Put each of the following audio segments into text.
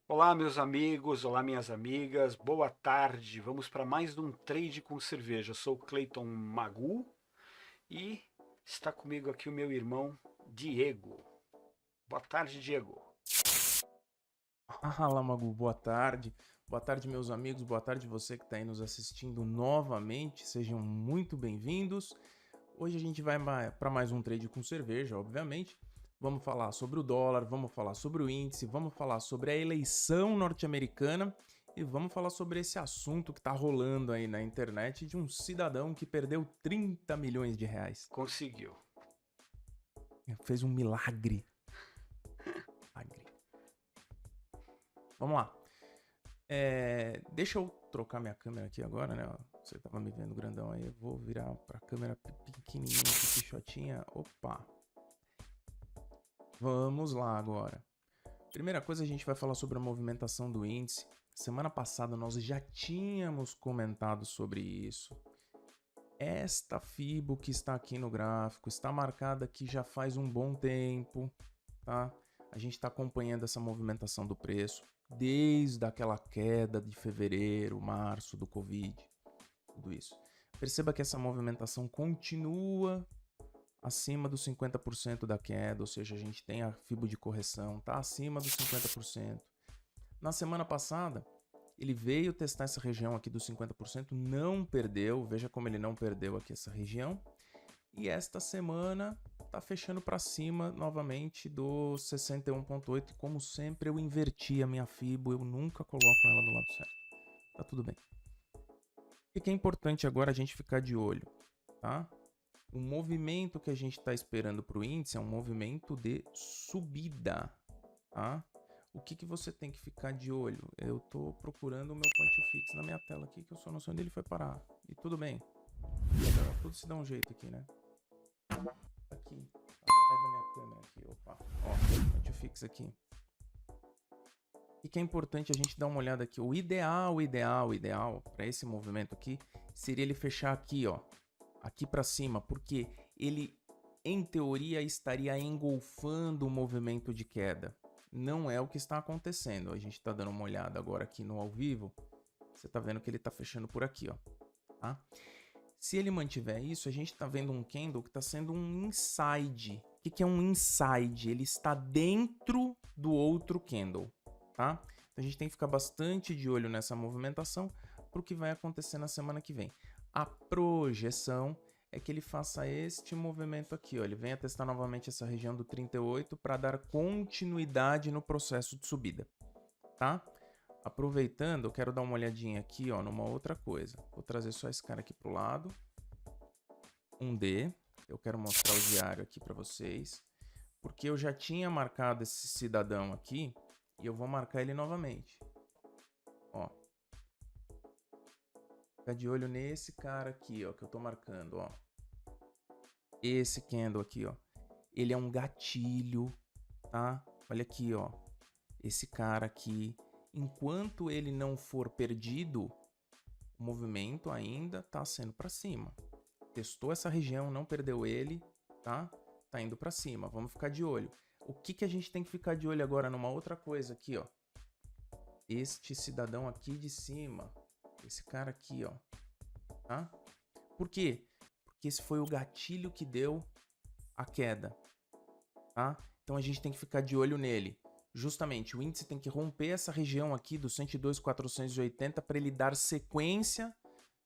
Olá, meus amigos, olá, minhas amigas, boa tarde. Vamos para mais um trade com cerveja. Eu sou o Clayton Magu e está comigo aqui o meu irmão Diego. Boa tarde, Diego. Fala, Magu, boa tarde. Boa tarde, meus amigos. Boa tarde, você que está aí nos assistindo novamente. Sejam muito bem-vindos. Hoje a gente vai para mais um trade com cerveja, obviamente. Vamos falar sobre o dólar, vamos falar sobre o índice, vamos falar sobre a eleição norte-americana e vamos falar sobre esse assunto que está rolando aí na internet de um cidadão que perdeu 30 milhões de reais. Conseguiu. Fez um milagre. Milagre. Vamos lá. Deixa eu trocar minha câmera aqui agora, né? Você tava me vendo grandão aí, eu vou virar pra câmera pequenininha aqui, pichotinha. Opa! Vamos lá agora. Primeira coisa, a gente vai falar sobre a movimentação do índice. Semana passada nós já tínhamos comentado sobre isso. Esta FIBO que está aqui no gráfico está marcada aqui já faz um bom tempo, tá? A gente está acompanhando essa movimentação do preço desde aquela queda de fevereiro, março do Covid, tudo isso. Perceba que essa movimentação continua acima dos 50% da queda, ou seja, a gente tem a FIBO de correção, tá acima dos 50%. Na semana passada, ele veio testar essa região aqui dos 50%, não perdeu, veja como ele não perdeu aqui essa região. E esta semana tá fechando para cima novamente do 61,8. Como sempre, eu inverti a minha FIBO, eu nunca coloco ela do lado certo. Tá tudo bem. O que é importante agora a gente ficar de olho, tá? O movimento que a gente está esperando para o índice é um movimento de subida, tá? O que você tem que ficar de olho? Eu estou procurando o meu point fix na minha tela aqui, que eu só não sei onde ele foi parar. E tudo bem. Tudo se dá um jeito aqui, né? Aqui, atrás da minha câmera aqui, opa, ó, point fix aqui. O que é importante a gente dar uma olhada aqui? O ideal para esse movimento aqui seria ele fechar aqui, ó, aqui para cima, porque ele, em teoria, estaria engolfando o movimento de queda. Não é o que está acontecendo. A gente está dando uma olhada agora aqui no ao vivo. Você está vendo que ele está fechando por aqui, ó, tá? Se ele mantiver isso, a gente está vendo um candle que está sendo um inside. O que é um inside? Ele está dentro do outro candle, tá? Então a gente tem que ficar bastante de olho nessa movimentação para o que vai acontecer na semana que vem. A projeção é que ele faça este movimento aqui, ó. Ele venha testar novamente essa região do 38 para dar continuidade no processo de subida, tá? Aproveitando, eu quero dar uma olhadinha aqui, ó, numa outra coisa. Vou trazer só esse cara aqui pro lado. 1D. Eu quero mostrar o diário aqui para vocês, porque eu já tinha marcado esse cidadão aqui e eu vou marcar ele novamente. Ó. Fica de olho nesse cara aqui, ó, que eu tô marcando, ó. Esse candle aqui, ó. Ele é um gatilho, tá? Olha aqui, ó. Esse cara aqui, enquanto ele não for perdido, o movimento ainda tá sendo para cima. Testou essa região, não perdeu ele, tá? Tá indo para cima. Vamos ficar de olho. O que a gente tem que ficar de olho agora numa outra coisa aqui, ó. Este cidadão aqui de cima, esse cara aqui, ó, tá? Por quê? Porque esse foi o gatilho que deu a queda, tá? Então a gente tem que ficar de olho nele. Justamente, o índice tem que romper essa região aqui do 102.480 para ele dar sequência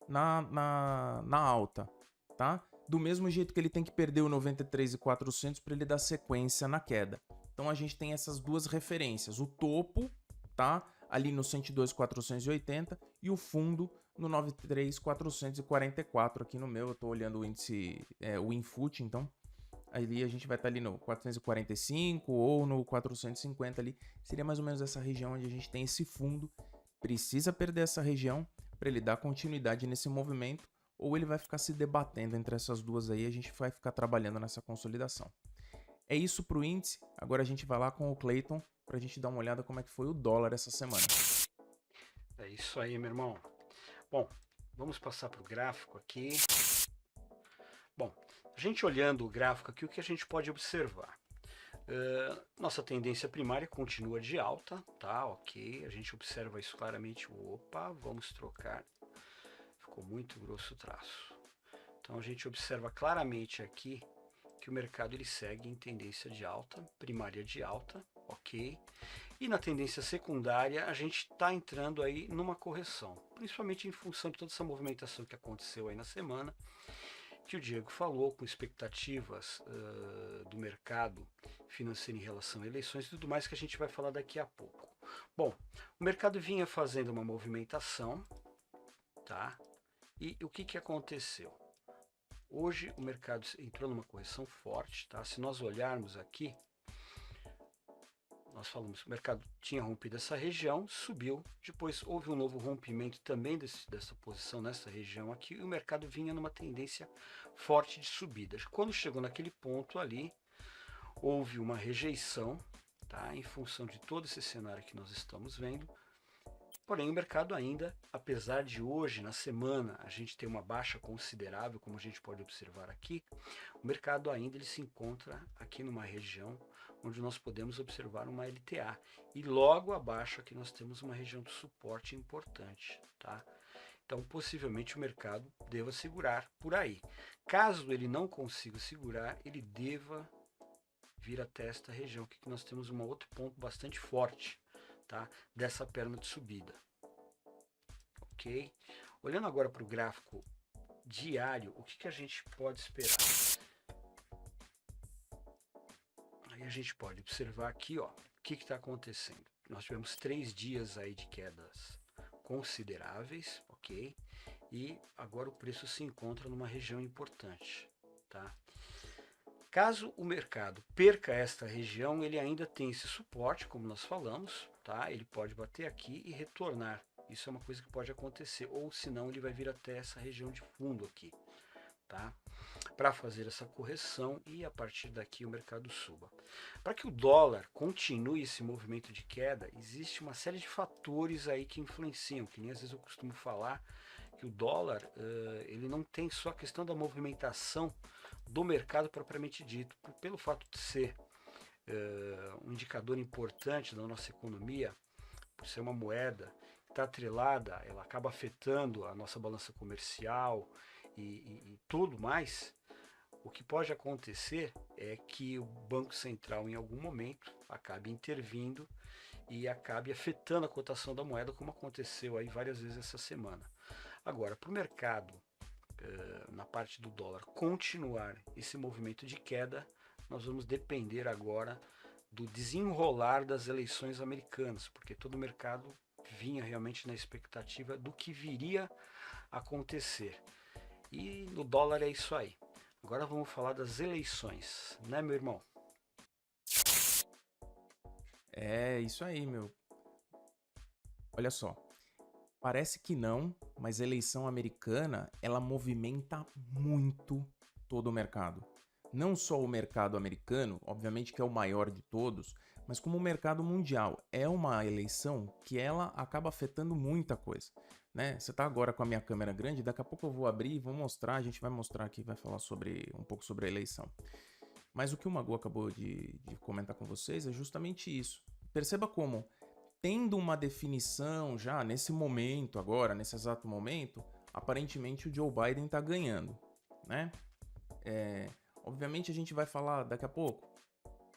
na alta, tá? Do mesmo jeito que ele tem que perder o 93.400 para ele dar sequência na queda. Então a gente tem essas duas referências, o topo, tá? Ali no 102.480 e o fundo no 93.444 aqui no meu. Eu tô olhando o índice, o Infoot, então ali a gente vai estar ali no 445 ou no 450 ali. Seria mais ou menos essa região onde a gente tem esse fundo. Precisa perder essa região para ele dar continuidade nesse movimento, ou ele vai ficar se debatendo entre essas duas aí, a gente vai ficar trabalhando nessa consolidação. É isso para o índice. Agora a gente vai lá com o Clayton para a gente dar uma olhada como é que foi o dólar essa semana. É isso aí, meu irmão. Bom, vamos passar para o gráfico aqui. Bom, a gente olhando o gráfico aqui, o que a gente pode observar? Nossa tendência primária continua de alta, tá? Ok, a gente observa isso claramente. Opa, vamos trocar. Ficou muito grosso o traço. Então a gente observa claramente aqui que o mercado ele segue em tendência de alta, primária de alta, ok? E na tendência secundária a gente está entrando aí numa correção, principalmente em função de toda essa movimentação que aconteceu aí na semana, que o Diego falou, com expectativas do mercado financeiro em relação a eleições e tudo mais que a gente vai falar daqui a pouco. Bom, o mercado vinha fazendo uma movimentação, tá? E o que aconteceu? Hoje o mercado entrou numa correção forte, tá? Se nós olharmos aqui, nós falamos que o mercado tinha rompido essa região, subiu, depois houve um novo rompimento também dessa posição nessa região aqui, e o mercado vinha numa tendência forte de subida. Quando chegou naquele ponto ali, houve uma rejeição, tá? Em função de todo esse cenário que nós estamos vendo. Porém, o mercado ainda, apesar de hoje, na semana, a gente ter uma baixa considerável, como a gente pode observar aqui, o mercado ainda ele se encontra aqui numa região onde nós podemos observar uma LTA. E logo abaixo aqui nós temos uma região de suporte importante, tá? Então, possivelmente o mercado deva segurar por aí. Caso ele não consiga segurar, ele deva vir até esta região, aqui que nós temos um outro ponto bastante forte, tá? Dessa perna de subida. Ok? Olhando agora para o gráfico diário, o que a gente pode esperar? Aí a gente pode observar aqui, ó, o que está acontecendo. Nós tivemos 3 dias aí de quedas consideráveis, ok? E agora o preço se encontra numa região importante, tá? Caso o mercado perca esta região, ele ainda tem esse suporte, como nós falamos, tá? Ele pode bater aqui e retornar. Isso é uma coisa que pode acontecer, ou senão ele vai vir até essa região de fundo aqui, tá? Para fazer essa correção e a partir daqui o mercado suba. Para que o dólar continue esse movimento de queda, existe uma série de fatores aí que influenciam, que nem às vezes eu costumo falar, que o dólar ele não tem só a questão da movimentação do mercado propriamente dito, pelo fato de ser um indicador importante da nossa economia, por ser uma moeda que está atrelada, ela acaba afetando a nossa balança comercial e tudo mais. O que pode acontecer é que o Banco Central, em algum momento, acabe intervindo e acabe afetando a cotação da moeda, como aconteceu aí várias vezes essa semana. Agora, para o mercado, na parte do dólar, continuar esse movimento de queda, nós vamos depender agora do desenrolar das eleições americanas, porque todo o mercado vinha realmente na expectativa do que viria a acontecer. E no dólar é isso aí. Agora vamos falar das eleições, né, meu irmão? É isso aí, meu. Olha só, parece que não, mas a eleição americana, ela movimenta muito todo o mercado. Não só o mercado americano, obviamente que é o maior de todos, mas como o mercado mundial. É uma eleição que ela acaba afetando muita coisa, né? Você tá agora com a minha câmera grande, daqui a pouco eu vou abrir e vou mostrar, a gente vai mostrar aqui, vai falar um pouco sobre a eleição. Mas o que o Magu acabou de comentar com vocês é justamente isso. Perceba como, tendo uma definição já nesse momento agora, nesse exato momento, aparentemente o Joe Biden está ganhando, né? Obviamente a gente vai falar daqui a pouco,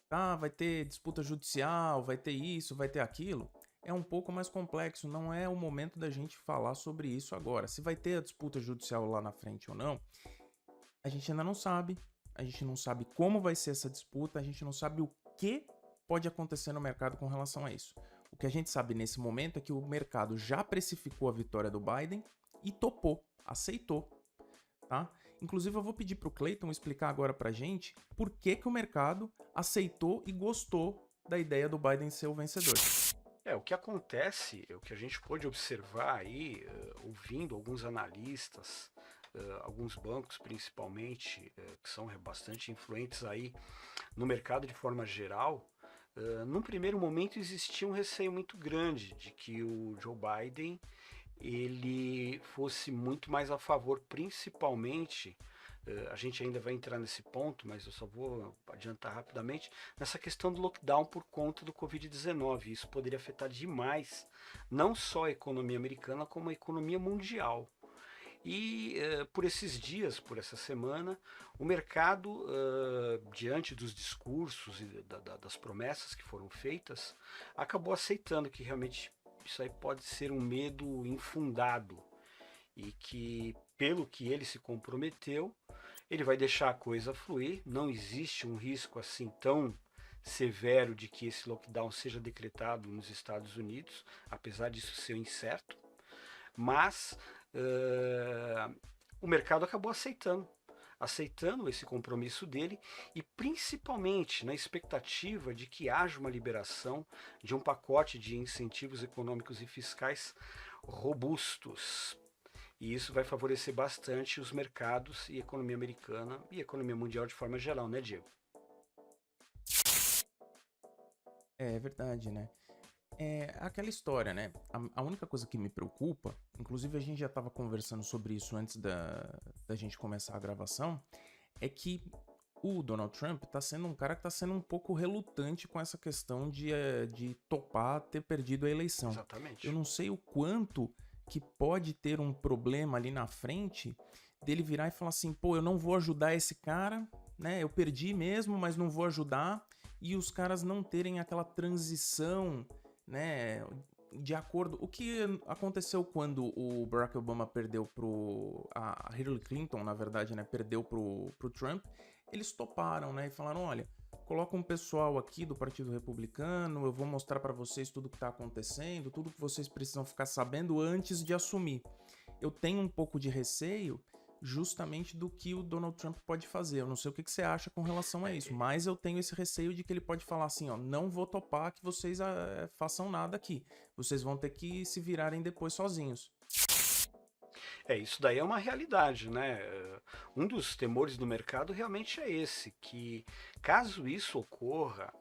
tá? Vai ter disputa judicial, vai ter isso, vai ter aquilo. É um pouco mais complexo, não é o momento da gente falar sobre isso agora. Se vai ter a disputa judicial lá na frente ou não, a gente ainda não sabe. A gente não sabe como vai ser essa disputa, a gente não sabe o que pode acontecer no mercado com relação a isso. O que a gente sabe nesse momento é que o mercado já precificou a vitória do Biden e topou, aceitou, tá? Inclusive eu vou pedir para o Clayton explicar agora pra gente por que o mercado aceitou e gostou da ideia do Biden ser o vencedor. O que acontece, o que a gente pôde observar aí, ouvindo alguns analistas, alguns bancos principalmente, que são bastante influentes aí no mercado de forma geral, num primeiro momento existia um receio muito grande de que o Joe Biden ele fosse muito mais a favor, principalmente a gente ainda vai entrar nesse ponto, mas eu só vou adiantar rapidamente, nessa questão do lockdown por conta do Covid-19. Isso poderia afetar demais, não só a economia americana, como a economia mundial. E por esses dias, por essa semana, o mercado, diante dos discursos e das promessas que foram feitas, acabou aceitando que realmente isso aí pode ser um medo infundado e que, pelo que ele se comprometeu, ele vai deixar a coisa fluir. Não existe um risco assim tão severo de que esse lockdown seja decretado nos Estados Unidos, apesar disso ser incerto, mas o mercado acabou aceitando esse compromisso dele e principalmente na expectativa de que haja uma liberação de um pacote de incentivos econômicos e fiscais robustos. E isso vai favorecer bastante os mercados e a economia americana e a economia mundial de forma geral, né, Diego? É verdade, né? É aquela história, né? A única coisa que me preocupa, inclusive a gente já estava conversando sobre isso antes da gente começar a gravação, é que o Donald Trump tá sendo um cara que tá sendo um pouco relutante com essa questão de topar ter perdido a eleição. Eu Exatamente. não sei o quanto que pode ter um problema ali na frente dele virar e falar assim, pô, eu não vou ajudar esse cara, né? Eu perdi mesmo, mas não vou ajudar. E os caras não terem aquela transição, né? De acordo. O que aconteceu quando o Barack Obama perdeu a Hillary Clinton, na verdade, né? Perdeu pro Trump. Eles toparam, né? E falaram: olha, coloca um pessoal aqui do Partido Republicano, eu vou mostrar para vocês tudo que tá acontecendo, tudo que vocês precisam ficar sabendo antes de assumir. Eu tenho um pouco de receio justamente do que o Donald Trump pode fazer. Eu não sei o que você acha com relação a isso, mas eu tenho esse receio de que ele pode falar assim, ó, não vou topar que vocês façam nada aqui. Vocês vão ter que se virarem depois sozinhos. Isso daí é uma realidade, né? Um dos temores do mercado realmente é esse, que caso isso ocorra,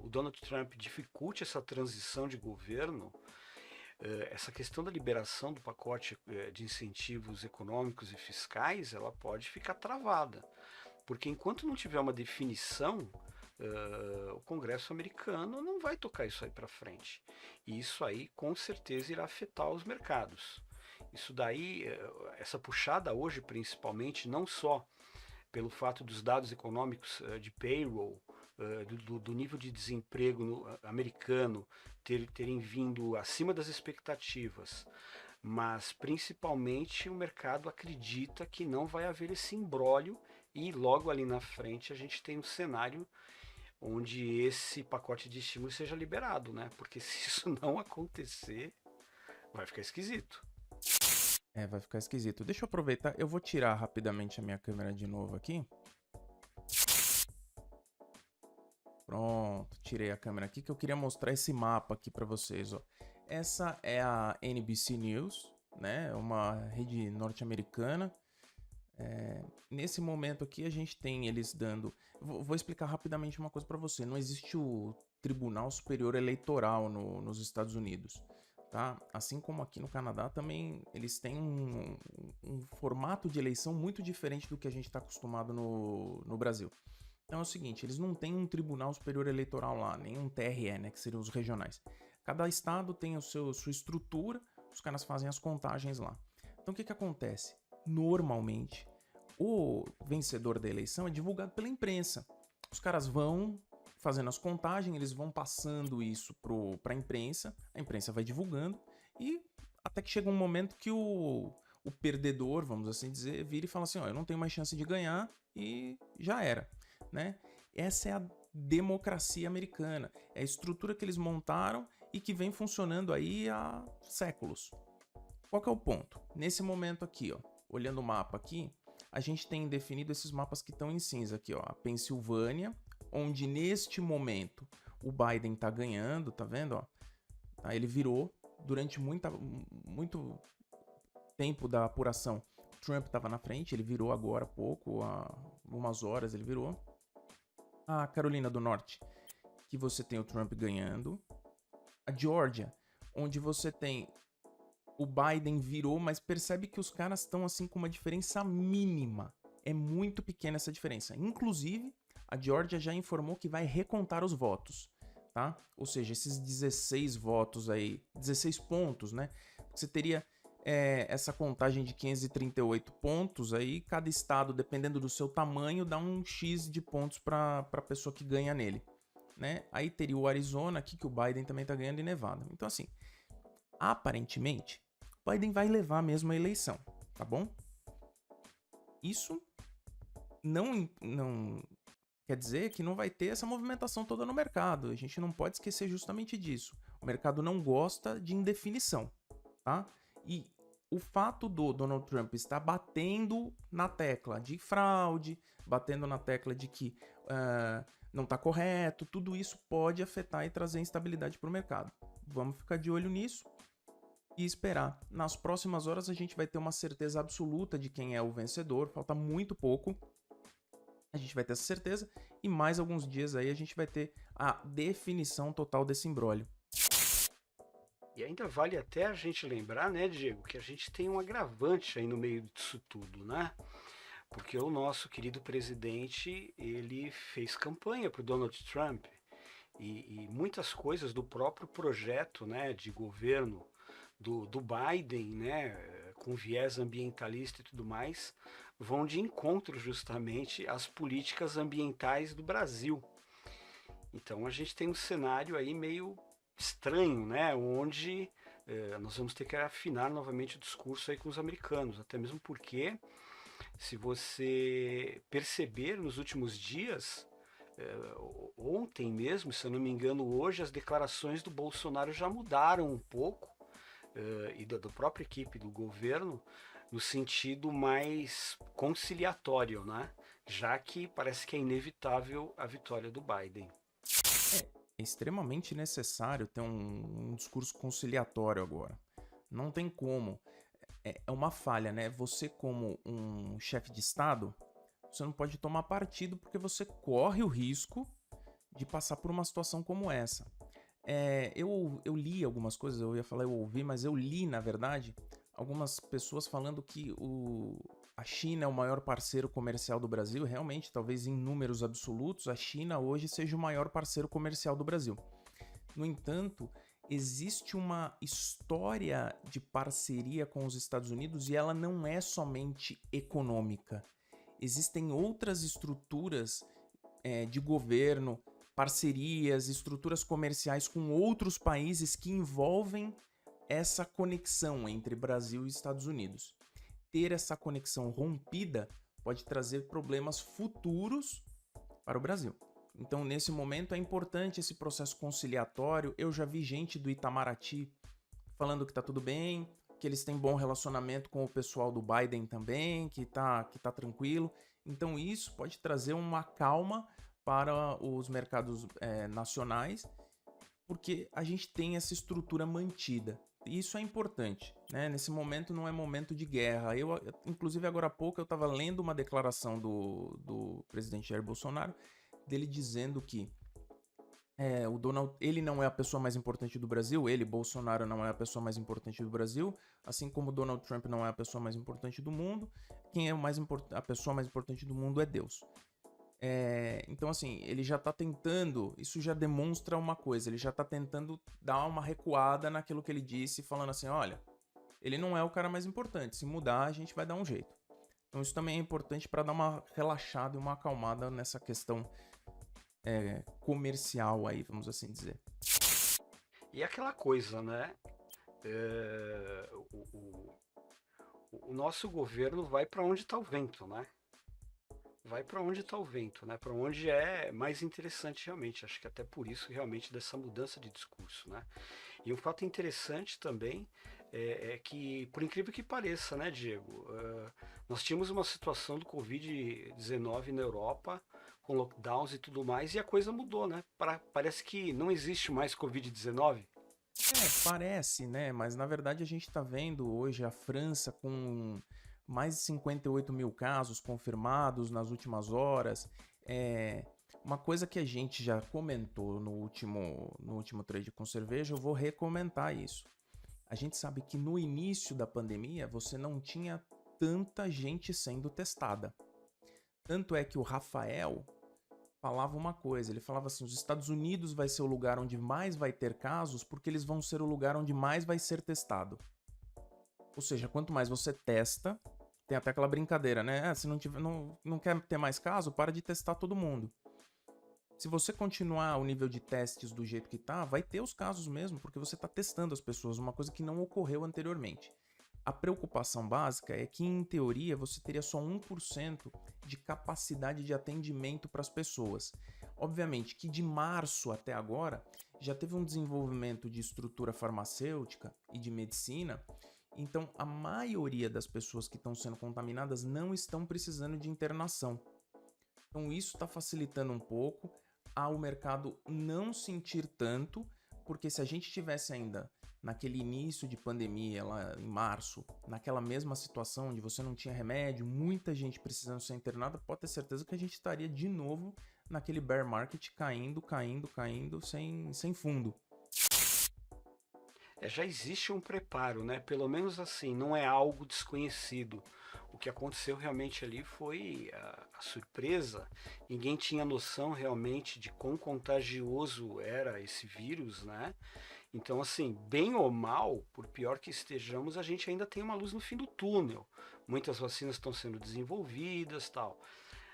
o Donald Trump dificulte essa transição de governo, essa questão da liberação do pacote de incentivos econômicos e fiscais, ela pode ficar travada. Porque enquanto não tiver uma definição, o Congresso americano não vai tocar isso aí para frente. E isso aí com certeza irá afetar os mercados. Isso daí, essa puxada hoje principalmente, não só pelo fato dos dados econômicos de payroll, do nível de desemprego americano terem vindo acima das expectativas, mas principalmente o mercado acredita que não vai haver esse imbróglio e logo ali na frente a gente tem um cenário onde esse pacote de estímulo seja liberado, né? Porque se isso não acontecer, vai ficar esquisito. É, vai ficar esquisito. Deixa eu aproveitar, eu vou tirar rapidamente a minha câmera de novo aqui. Pronto, tirei a câmera aqui que eu queria mostrar esse mapa aqui para vocês, ó. Essa é a NBC News, né? Uma rede norte-americana. Nesse momento aqui a gente tem eles dando... Vou explicar rapidamente uma coisa para você. Não existe o Tribunal Superior Eleitoral nos Estados Unidos. Tá? Assim como aqui no Canadá também eles têm um formato de eleição muito diferente do que a gente está acostumado no Brasil. Então é o seguinte, eles não têm um Tribunal Superior Eleitoral lá, nem um TRE, né, que seriam os regionais. Cada estado tem sua estrutura, os caras fazem as contagens lá. Então o que acontece? Normalmente, o vencedor da eleição é divulgado pela imprensa. Os caras vão fazendo as contagens, eles vão passando isso para a imprensa vai divulgando e até que chega um momento que o perdedor, vamos assim dizer, vira e fala assim, ó, eu não tenho mais chance de ganhar e já era, né? Essa é a democracia americana, é a estrutura que eles montaram e que vem funcionando aí há séculos. Qual que é o ponto? Nesse momento aqui, ó, olhando o mapa aqui, a gente tem definido esses mapas que estão em cinza aqui, ó, a Pensilvânia, onde neste momento o Biden tá ganhando, tá vendo? Ó? Tá, ele virou durante muito tempo da apuração. Trump estava na frente, ele virou agora há pouco, há umas horas ele virou. A Carolina do Norte, que você tem o Trump ganhando. A Georgia, onde você tem o Biden virou, mas percebe que os caras estão assim com uma diferença mínima. É muito pequena essa diferença. Inclusive, a Geórgia já informou que vai recontar os votos, tá? Ou seja, esses 16 votos aí, 16 pontos, né? Você teria essa contagem de 538 pontos aí, cada estado, dependendo do seu tamanho, dá um X de pontos para a pessoa que ganha nele, né? Aí teria o Arizona aqui, que o Biden também tá ganhando, e Nevada. Então, assim, aparentemente, Biden vai levar mesmo a eleição, tá bom? Isso não quer dizer que não vai ter essa movimentação toda no mercado. A gente não pode esquecer justamente disso. O mercado não gosta de indefinição, tá? E o fato do Donald Trump estar batendo na tecla de fraude, batendo na tecla de que não está correto, tudo isso pode afetar e trazer instabilidade para o mercado. Vamos ficar de olho nisso e esperar. Nas próximas horas a gente vai ter uma certeza absoluta de quem é o vencedor, falta muito pouco. A gente vai ter essa certeza e mais alguns dias aí a gente vai ter a definição total desse imbróglio. E ainda vale até a gente lembrar, né, Diego, que a gente tem um agravante aí no meio disso tudo, né? Porque o nosso querido presidente, ele fez campanha para o Donald Trump e muitas coisas do próprio projeto, né, de governo do Biden, né, com viés ambientalista e tudo mais, vão de encontro justamente às políticas ambientais do Brasil. Então a gente tem um cenário aí meio estranho, né, onde nós vamos ter que afinar novamente o discurso aí com os americanos, até mesmo porque, se você perceber nos últimos dias, ontem mesmo, se eu não me engano, hoje as declarações do Bolsonaro já mudaram um pouco, e da própria equipe do governo, no sentido mais conciliatório, né? Já que parece que é inevitável a vitória do Biden. É extremamente necessário ter um discurso conciliatório agora. Não tem como. É uma falha, né? Você, como um chefe de Estado, você não pode tomar partido porque você corre o risco de passar por uma situação como essa. Eu li algumas coisas, eu ia falar eu ouvi, mas eu li, na verdade, algumas pessoas falando que a China é o maior parceiro comercial do Brasil. Realmente, talvez em números absolutos, a China hoje seja o maior parceiro comercial do Brasil. No entanto, existe uma história de parceria com os Estados Unidos e ela não é somente econômica. Existem outras estruturas de governo, parcerias, estruturas comerciais com outros países que envolvem essa conexão entre Brasil e Estados Unidos. Ter essa conexão rompida pode trazer problemas futuros para o Brasil. Então, nesse momento, é importante esse processo conciliatório. Eu já vi gente do Itamaraty falando que está tudo bem, que eles têm bom relacionamento com o pessoal do Biden também, que tá tranquilo. Então, isso pode trazer uma calma para os mercados nacionais, porque a gente tem essa estrutura mantida. Isso é importante, né? Nesse momento não é momento de guerra. Inclusive, agora há pouco eu estava lendo uma declaração do presidente Jair Bolsonaro, dele dizendo que o Donald, ele não é a pessoa mais importante do Brasil, Bolsonaro, não é a pessoa mais importante do Brasil, assim como Donald Trump não é a pessoa mais importante do mundo. Quem é a pessoa mais importante do mundo é Deus. Então, assim, ele já tá tentando, isso já demonstra uma coisa, ele já tá tentando dar uma recuada naquilo que ele disse, falando assim, olha, ele não é o cara mais importante, se mudar a gente vai dar um jeito. Então isso também é importante para dar uma relaxada e uma acalmada nessa questão comercial aí, vamos assim dizer. E aquela coisa, né? O nosso governo vai para onde está o vento, né? Vai para onde está o vento, né? Para onde é mais interessante realmente. Acho que até por isso realmente dessa mudança de discurso, né? E um fato interessante também é que, por incrível que pareça, né, Diego, nós tínhamos uma situação do Covid-19 na Europa, com lockdowns e tudo mais, e a coisa mudou, né? Parece que não existe mais Covid-19. Parece, né? Mas na verdade a gente tá vendo hoje a França com mais de 58 mil casos confirmados nas últimas horas. Uma coisa que a gente já comentou no último Trade com Cerveja, eu vou recomentar isso. A gente sabe que no início da pandemia você não tinha tanta gente sendo testada. Tanto é que o Rafael falava uma coisa, ele falava assim, os Estados Unidos vai ser o lugar onde mais vai ter casos porque eles vão ser o lugar onde mais vai ser testado. Ou seja, quanto mais você testa, tem até aquela brincadeira, né? Se não quer ter mais caso, para de testar todo mundo. Se você continuar o nível de testes do jeito que tá, vai ter os casos mesmo, porque você está testando as pessoas, uma coisa que não ocorreu anteriormente. A preocupação básica é que, em teoria, você teria só 1% de capacidade de atendimento para as pessoas. Obviamente que de março até agora já teve um desenvolvimento de estrutura farmacêutica e de medicina, então a maioria das pessoas que estão sendo contaminadas não estão precisando de internação. Então isso está facilitando um pouco ao mercado não sentir tanto, porque se a gente tivesse ainda naquele início de pandemia, lá em março, naquela mesma situação onde você não tinha remédio, muita gente precisando ser internada, pode ter certeza que a gente estaria de novo naquele bear market caindo sem fundo. Já existe um preparo, né? Pelo menos assim, não é algo desconhecido. O que aconteceu realmente ali foi a surpresa. Ninguém tinha noção realmente de quão contagioso era esse vírus, né? Então, assim, bem ou mal, por pior que estejamos, a gente ainda tem uma luz no fim do túnel. Muitas vacinas estão sendo desenvolvidas, tal.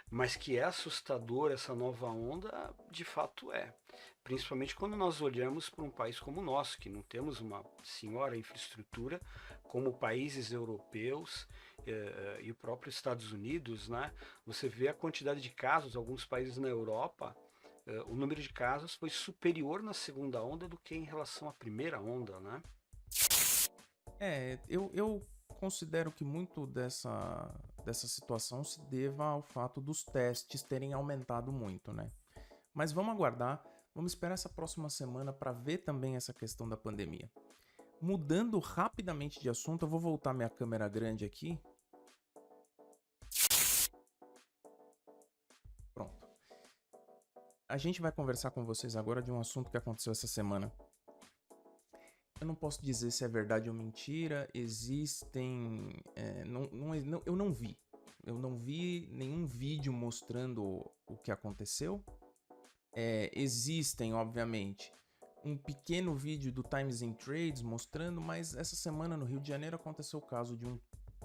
Mas que é assustador essa nova onda, de fato é. Principalmente quando nós olhamos para um país como o nosso, que não temos uma senhora infraestrutura, como países europeus e o próprio Estados Unidos, né? Você vê a quantidade de casos, alguns países na Europa, o número de casos foi superior na segunda onda do que em relação à primeira onda, né? Eu considero que muito dessa situação se deva ao fato dos testes terem aumentado muito, né? Mas vamos aguardar, vamos esperar essa próxima semana para ver também essa questão da pandemia. Mudando rapidamente de assunto, eu vou voltar minha câmera grande aqui. Pronto. A gente vai conversar com vocês agora de um assunto que aconteceu essa semana. Eu não posso dizer se é verdade ou mentira, existem... eu não vi. Eu não vi nenhum vídeo mostrando o que aconteceu. Existem, obviamente, um pequeno vídeo do Times in Trades mostrando, mas essa semana no Rio de Janeiro aconteceu o caso de um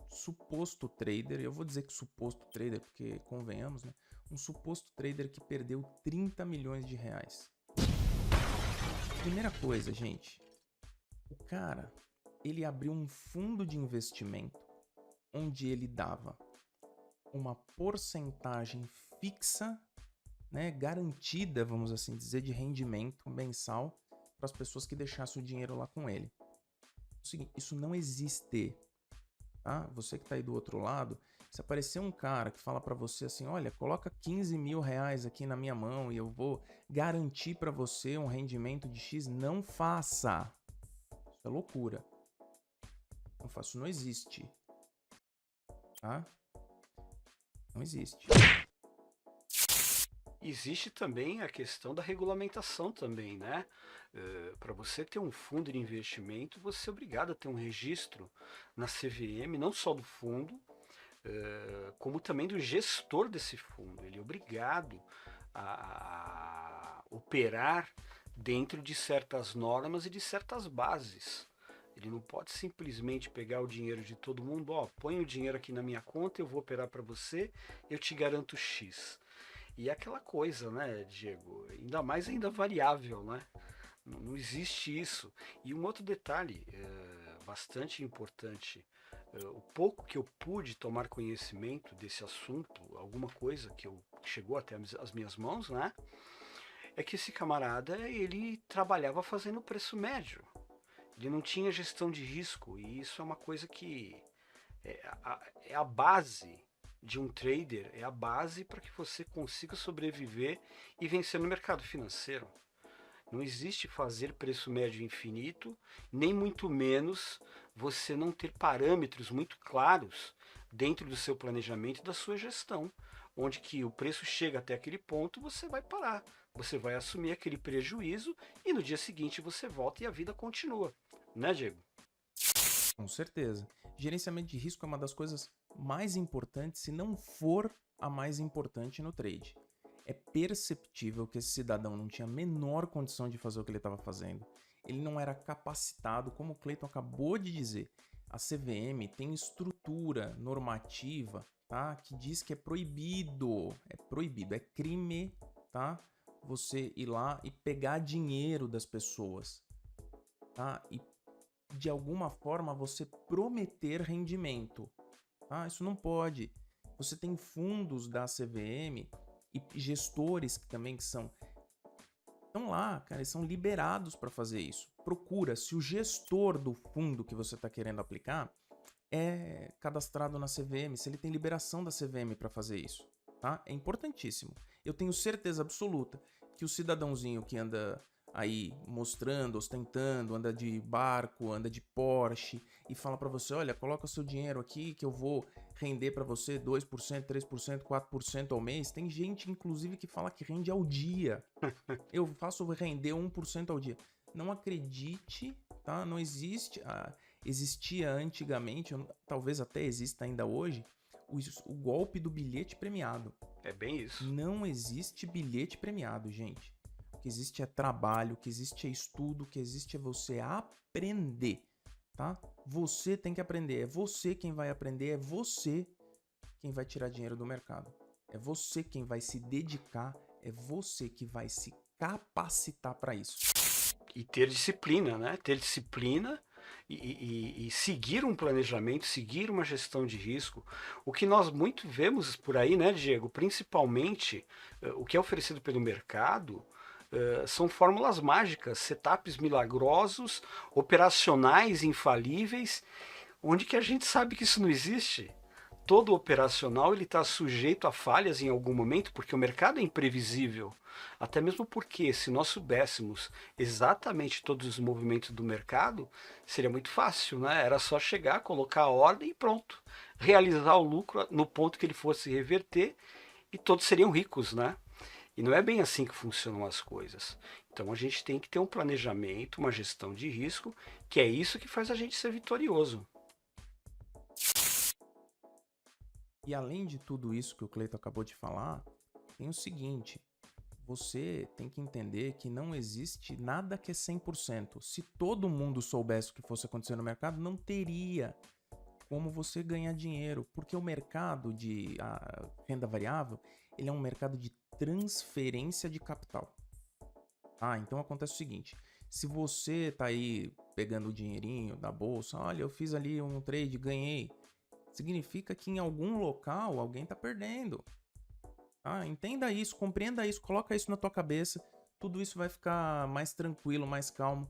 suposto trader, eu vou dizer que suposto trader porque convenhamos, né? Um suposto trader que perdeu 30 milhões de reais. Primeira coisa, gente, o cara, ele abriu um fundo de investimento onde ele dava uma porcentagem fixa, né, garantida, vamos assim dizer, de rendimento mensal para as pessoas que deixassem o dinheiro lá com ele. O seguinte, isso não existe, tá? Você que está aí do outro lado, se aparecer um cara que fala para você assim, olha, coloca 15 mil reais aqui na minha mão e eu vou garantir para você um rendimento de X, não faça. Isso é loucura. Não faça, isso não existe. Tá? Não existe. Existe também a questão da regulamentação também, né? Para você ter um fundo de investimento, você é obrigado a ter um registro na CVM, não só do fundo, como também do gestor desse fundo. Ele é obrigado a operar dentro de certas normas e de certas bases. Ele não pode simplesmente pegar o dinheiro de todo mundo, ó, põe o dinheiro aqui na minha conta, eu vou operar para você, eu te garanto X. E é aquela coisa, né, Diego? Ainda mais ainda variável, né? Não existe isso. E um outro detalhe bastante importante, o pouco que eu pude tomar conhecimento desse assunto, alguma coisa que chegou até as minhas mãos, né? É que esse camarada, ele trabalhava fazendo preço médio. Ele não tinha gestão de risco, e isso é uma coisa que é a base de um trader, é a base para que você consiga sobreviver e vencer no mercado financeiro. Não existe fazer preço médio infinito, nem muito menos você não ter parâmetros muito claros dentro do seu planejamento e da sua gestão, onde que o preço chega até aquele ponto, você vai parar, você vai assumir aquele prejuízo e no dia seguinte você volta e a vida continua, né, Diego? Com certeza. Gerenciamento de risco é uma das coisas mais importantes, se não for a mais importante no trade. É perceptível que esse cidadão não tinha a menor condição de fazer o que ele estava fazendo. Ele não era capacitado, como o Clayton acabou de dizer. A CVM tem estrutura normativa, tá? Que diz que é proibido, é crime, tá? Você ir lá e pegar dinheiro das pessoas, tá? E de alguma forma você prometer rendimento, tá? Isso não pode. Você tem fundos da CVM e gestores que também estão lá, cara, eles são liberados para fazer isso. Procura se o gestor do fundo que você está querendo aplicar é cadastrado na CVM, se ele tem liberação da CVM para fazer isso, tá? É importantíssimo. Eu tenho certeza absoluta que o cidadãozinho que anda aí mostrando, ostentando, anda de barco, anda de Porsche e fala para você, olha, coloca seu dinheiro aqui que eu vou render para você 2%, 3%, 4% ao mês. Tem gente, inclusive, que fala que rende ao dia. Eu faço render 1% ao dia. Não acredite, tá? Não existe. Existia antigamente, talvez até exista ainda hoje, o golpe do bilhete premiado. É bem isso. Não existe bilhete premiado, gente. O que existe é trabalho, o que existe é estudo, o que existe é você aprender, tá? Você tem que aprender, é você quem vai aprender, é você quem vai tirar dinheiro do mercado. É você quem vai se dedicar, é você que vai se capacitar para isso. E ter disciplina, né? Ter disciplina e seguir um planejamento, seguir uma gestão de risco. O que nós muito vemos por aí, né, Diego? Principalmente o que é oferecido pelo mercado são fórmulas mágicas, setups milagrosos, operacionais infalíveis, onde que a gente sabe que isso não existe. Todo operacional ele está sujeito a falhas em algum momento, porque o mercado é imprevisível. Até mesmo porque, se nós soubéssemos exatamente todos os movimentos do mercado, seria muito fácil, né? Era só chegar, colocar a ordem e pronto. Realizar o lucro no ponto que ele fosse reverter e todos seriam ricos, né? E não é bem assim que funcionam as coisas. Então a gente tem que ter um planejamento, uma gestão de risco, que é isso que faz a gente ser vitorioso. E além de tudo isso que o Cleiton acabou de falar, tem o seguinte: você tem que entender que não existe nada que é 100%. Se todo mundo soubesse o que fosse acontecer no mercado, não teria como você ganhar dinheiro, porque o mercado de renda variável, ele é um mercado de transferência de capital. Então acontece o seguinte: se você tá aí pegando o dinheirinho da bolsa, olha, eu fiz ali um trade, ganhei, significa que em algum local alguém tá perdendo. Entenda isso, compreenda isso, coloca isso na tua cabeça, tudo isso vai ficar mais tranquilo, mais calmo.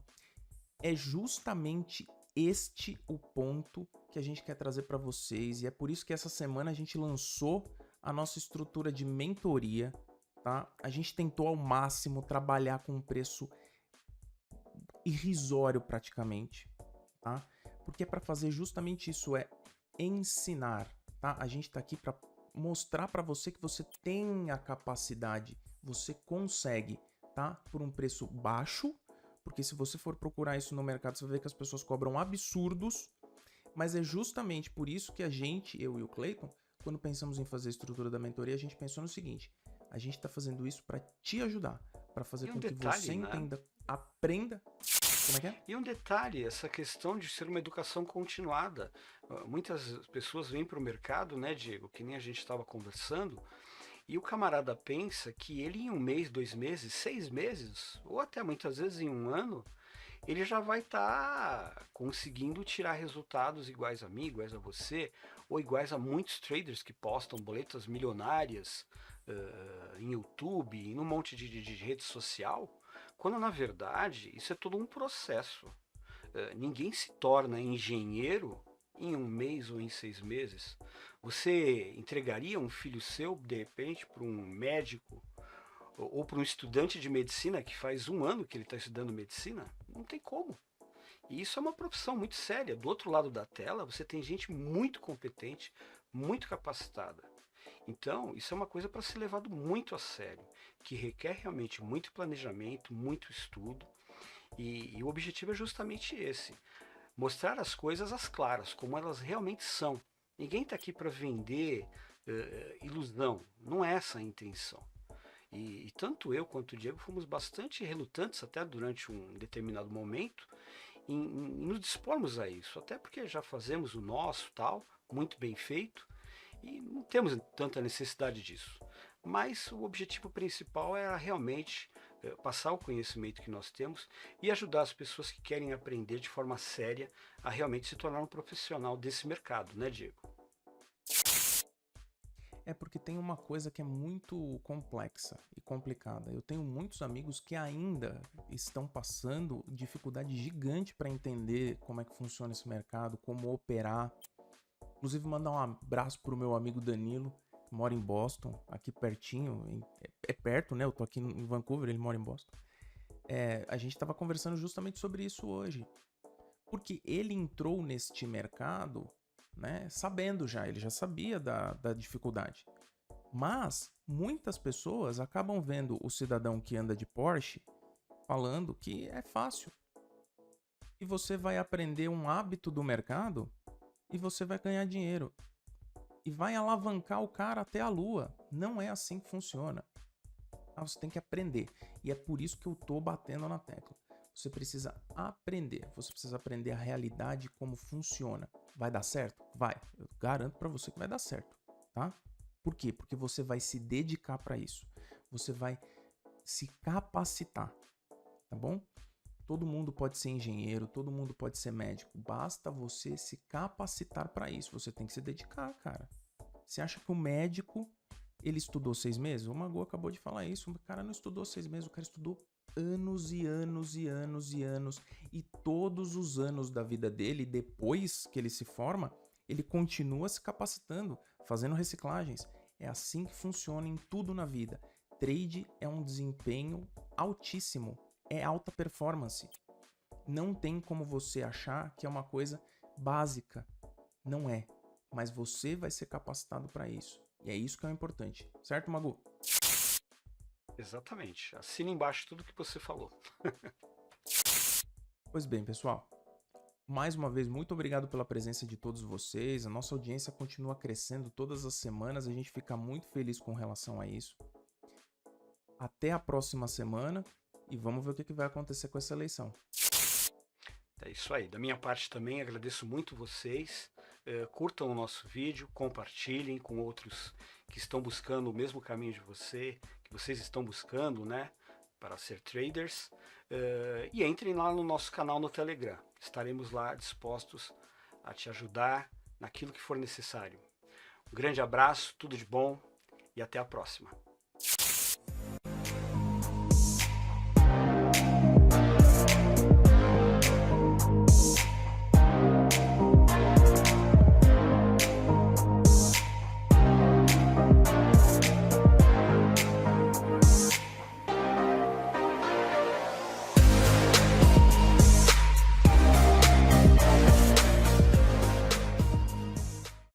É justamente este o ponto que a gente quer trazer para vocês, e é por isso que essa semana a gente lançou a nossa estrutura de mentoria, tá? A gente tentou ao máximo trabalhar com um preço irrisório praticamente, tá? Porque é para fazer justamente isso, é ensinar, tá? A gente tá aqui para mostrar para você que você tem a capacidade, você consegue, tá? Por um preço baixo, porque se você for procurar isso no mercado, você vai ver que as pessoas cobram absurdos, mas é justamente por isso que a gente, eu e o Clayton, quando pensamos em fazer a estrutura da mentoria, a gente pensou no seguinte: a gente tá fazendo isso para te ajudar, para fazer com que você entenda, aprenda. Como é que é? E um detalhe, essa questão de ser uma educação continuada. Muitas pessoas vêm para o mercado, né, Diego, que nem a gente estava conversando, e o camarada pensa que ele em um mês, 2 meses, 6 meses, ou até muitas vezes em um ano, ele já vai estar conseguindo tirar resultados iguais a mim, iguais a você, ou iguais a muitos traders que postam boletas milionárias em YouTube, em um monte de rede social, quando na verdade isso é todo um processo. Ninguém se torna engenheiro em um mês ou em 6 meses. Você entregaria um filho seu, de repente, para um médico ou para um estudante de medicina que faz um ano que ele está estudando medicina? Não tem como. E isso é uma profissão muito séria. Do outro lado da tela, você tem gente muito competente, muito capacitada. Então, isso é uma coisa para ser levado muito a sério, que requer realmente muito planejamento, muito estudo. E o objetivo é justamente esse: mostrar as coisas às claras, como elas realmente são. Ninguém está aqui para vender ilusão. Não é essa a intenção. E tanto eu quanto o Diego fomos bastante relutantes até durante um determinado momento em nos dispormos a isso, até porque já fazemos o nosso tal, muito bem feito, e não temos tanta necessidade disso. Mas o objetivo principal é realmente passar o conhecimento que nós temos e ajudar as pessoas que querem aprender de forma séria a realmente se tornar um profissional desse mercado, né, Diego? É porque tem uma coisa que é muito complexa e complicada. Eu tenho muitos amigos que ainda estão passando dificuldade gigante para entender como é que funciona esse mercado, como operar. Inclusive, mandar um abraço pro meu amigo Danilo, que mora em Boston, aqui pertinho. É perto, né? Eu tô aqui em Vancouver, ele mora em Boston. A gente tava conversando justamente sobre isso hoje. Porque ele entrou neste mercado, né, sabendo já, ele já sabia da dificuldade. Mas muitas pessoas acabam vendo o cidadão que anda de Porsche falando que é fácil. E você vai aprender um hábito do mercado e você vai ganhar dinheiro. E vai alavancar o cara até a lua. Não é assim que funciona. Você tem que aprender. E é por isso que eu tô batendo na tecla. Você precisa aprender. Você precisa aprender a realidade, como funciona. Vai dar certo? Vai. Eu garanto pra você que vai dar certo, tá? Por quê? Porque você vai se dedicar pra isso. Você vai se capacitar, tá bom? Todo mundo pode ser engenheiro, todo mundo pode ser médico. Basta você se capacitar pra isso. Você tem que se dedicar, cara. Você acha que o médico, ele estudou 6 meses? O Mago acabou de falar isso. O cara não estudou 6 meses, o cara estudou anos e anos e anos e anos. E todos os anos da vida dele, depois que ele se forma, ele continua se capacitando, fazendo reciclagens. É assim que funciona em tudo na vida. Trade é um desempenho altíssimo. É alta performance. Não tem como você achar que é uma coisa básica. Não é. Mas você vai ser capacitado para isso. E é isso que é o importante. Certo, Magu? Exatamente. Assina embaixo tudo que você falou. Pois bem, pessoal. Mais uma vez, muito obrigado pela presença de todos vocês. A nossa audiência continua crescendo todas as semanas. A gente fica muito feliz com relação a isso. Até a próxima semana e vamos ver o que vai acontecer com essa eleição. É isso aí. Da minha parte também, agradeço muito vocês. Curtam o nosso vídeo, compartilhem com outros que estão buscando o mesmo caminho de você, que vocês estão buscando, né, para ser traders. E entrem lá no nosso canal no Telegram. Estaremos lá dispostos a te ajudar naquilo que for necessário. Um grande abraço, tudo de bom e até a próxima.